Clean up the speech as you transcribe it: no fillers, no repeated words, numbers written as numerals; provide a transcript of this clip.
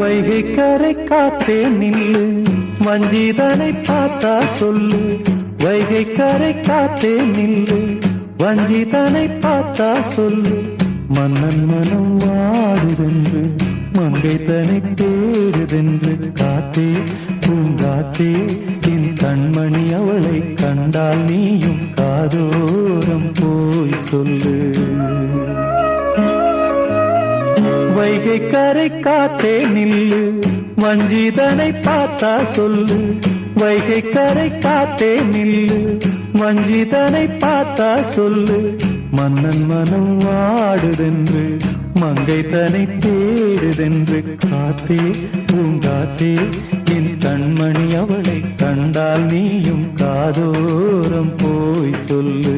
வைகை கரை காத்தே நில்லு, வஞ்சிதனை பார்த்தா சொல்லு. வைகை கரை காத்தே நில்லு, வஞ்சிதனை பார்த்தா சொல்லு. மன்னன் மனம் வாடுதென்று, மங்கை தனை தேடுதென்று. காத்தே பூங்காத்தே, என் கண்மணி அவளை கண்டால் நீயும் காதோரம் போய் சொல்லு. வைகை கரை காத்தே நில்லு, வஞ்சிதனை பார்த்தா சொல்லு. வைகை கரை காத்தே நில்லு, வஞ்சிதனை பார்த்தா சொல்லு. மன்னன் மனம் வாடுதென்று, மங்கை தனை தேடுதென்று. காத்தே பூங்காத்தே, என் கண்மணி அவளை கண்டால் நீயும் காதோரம் போய் சொல்லு.